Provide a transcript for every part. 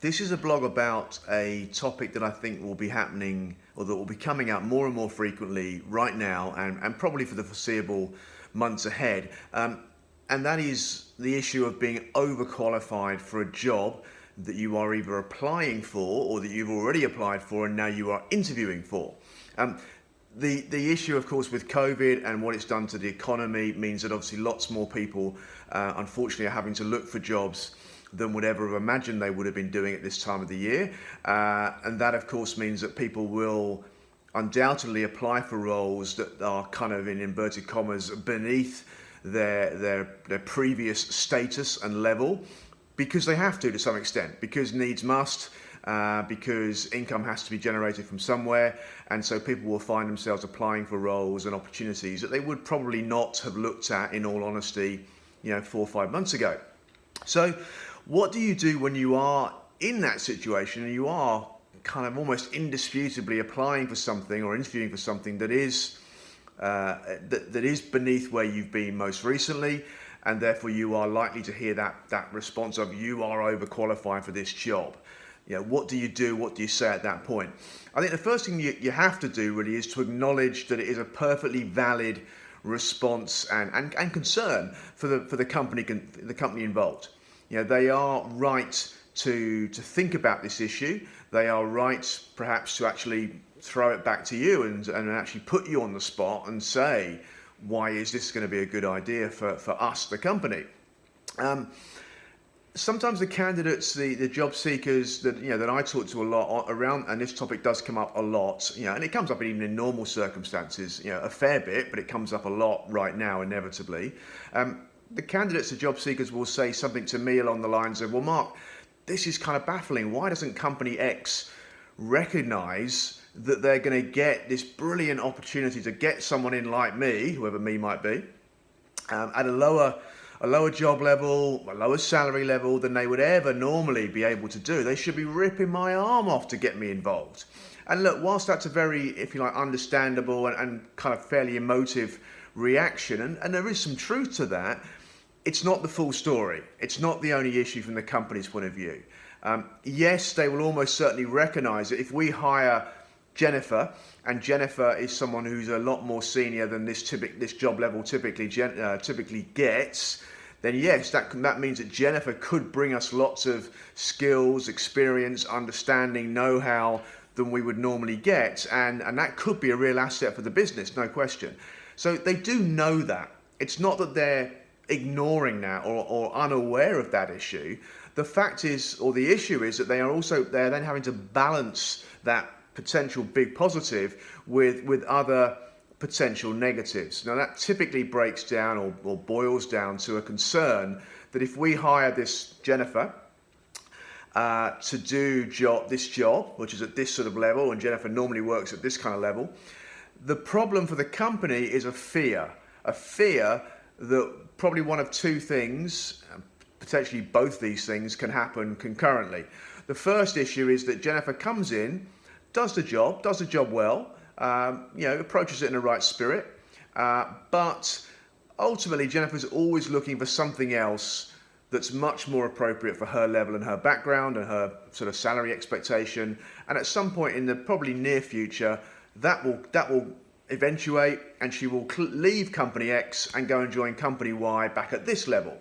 This is a blog about a topic that I think will be happening or that will be coming up more and more frequently right now and probably for the foreseeable months ahead. And that is the issue of being overqualified for a job that you are either applying for or that you've already applied for and now you are interviewing for. The issue, of course, with COVID and what it's done to the economy means that obviously lots more people, unfortunately, are having to look for jobs than would ever have imagined they would have been doing at this time of the year. And that, of course, means that people will undoubtedly apply for roles that are kind of, in inverted commas, beneath their previous status and level, because they have to some extent, because needs must, because income has to be generated from somewhere, and so people will find themselves applying for roles and opportunities that they would probably not have looked at, in all honesty, 4 or 5 months ago. So what do you do when you are in that situation and you are kind of almost indisputably applying for something or interviewing for something that is that is beneath where you've been most recently, and therefore you are likely to hear that response of "you are overqualified for this job"? What do you do? What do you say at that point? I think the first thing you have to do really is to acknowledge that it is a perfectly valid response and concern for the company involved. They are right to think about this issue. They are right perhaps to actually throw it back to you and actually put you on the spot and say, why is this going to be a good idea for us, the company? Sometimes the candidates, the job seekers that I talk to a lot around, and this topic does come up a lot, and it comes up even in normal circumstances, a fair bit, but it comes up a lot right now, inevitably. The candidates, the job seekers, will say something to me along the lines of, well, Mark, this is kind of baffling. Why doesn't company X recognize that they're going to get this brilliant opportunity to get someone in like me, whoever me might be, at a lower job level, a lower salary level than they would ever normally be able to do? They should be ripping my arm off to get me involved. And look, whilst that's a very, if you like, understandable and kind of fairly emotive reaction, and there is some truth to that, it's not the full story. It's not the only issue from the company's point of view. Yes, they will almost certainly recognize that if we hire Jennifer, and Jennifer is someone who's a lot more senior than this job level typically gets, then yes, that means that Jennifer could bring us lots of skills, experience, understanding, know-how than we would normally get, and that could be a real asset for the business, no question. So they do know that. It's not that they're ignoring that or unaware of that issue. The fact is, or the issue is, that they're then having to balance that potential big positive with other potential negatives. Now that typically breaks down or boils down to a concern that if we hire this Jennifer to do this job, which is at this sort of level, and Jennifer normally works at this kind of level, the problem for the company is a fear that probably one of two things, potentially both these things, can happen concurrently. The first issue is that Jennifer comes in, does the job well, approaches it in the right spirit, but ultimately Jennifer's always looking for something else that's much more appropriate for her level and her background and her sort of salary expectation, and at some point in the probably near future, that will eventuate, and she will leave company X and go and join company Y back at this level.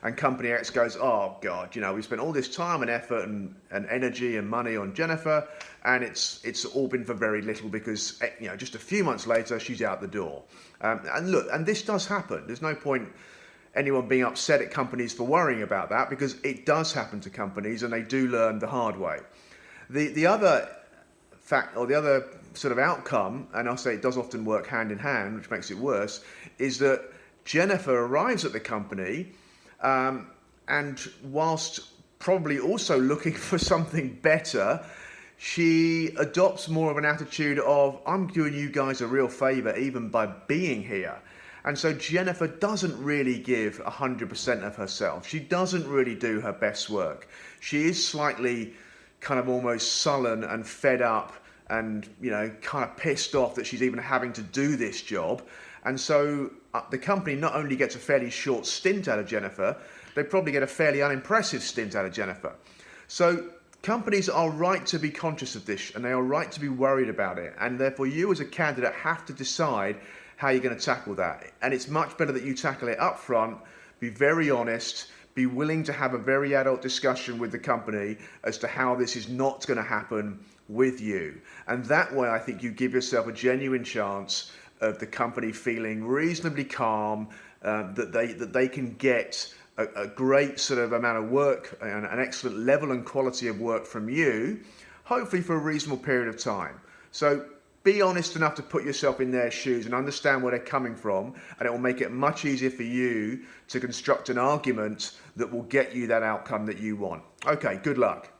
And company X goes, oh God, we spent all this time and effort and energy and money on Jennifer, and it's all been for very little because just a few months later she's out the door. And look, and this does happen. There's no point anyone being upset at companies for worrying about that, because it does happen to companies and they do learn the hard way. The other fact, or the other sort of outcome, and I'll say it does often work hand in hand, which makes it worse, is that Jennifer arrives at the company and whilst probably also looking for something better, she adopts more of an attitude of, I'm doing you guys a real favour even by being here. And so Jennifer doesn't really give 100% of herself. She doesn't really do her best work. She is slightly kind of almost sullen and fed up and, kind of pissed off that she's even having to do this job. And so the company not only gets a fairly short stint out of Jennifer, they probably get a fairly unimpressive stint out of Jennifer. So Companies are right to be conscious of this and they are right to be worried about it. And therefore, you as a candidate have to decide how you're going to tackle that. And it's much better that you tackle it up front, be very honest, be willing to have a very adult discussion with the company as to how this is not going to happen with you. And that way, I think you give yourself a genuine chance of the company feeling reasonably calm, that they can get a great sort of amount of work and an excellent level and quality of work from you, hopefully for a reasonable period of time. So be honest enough to put yourself in their shoes and understand where they're coming from, and it will make it much easier for you to construct an argument that will get you that outcome that you want. Okay, good luck.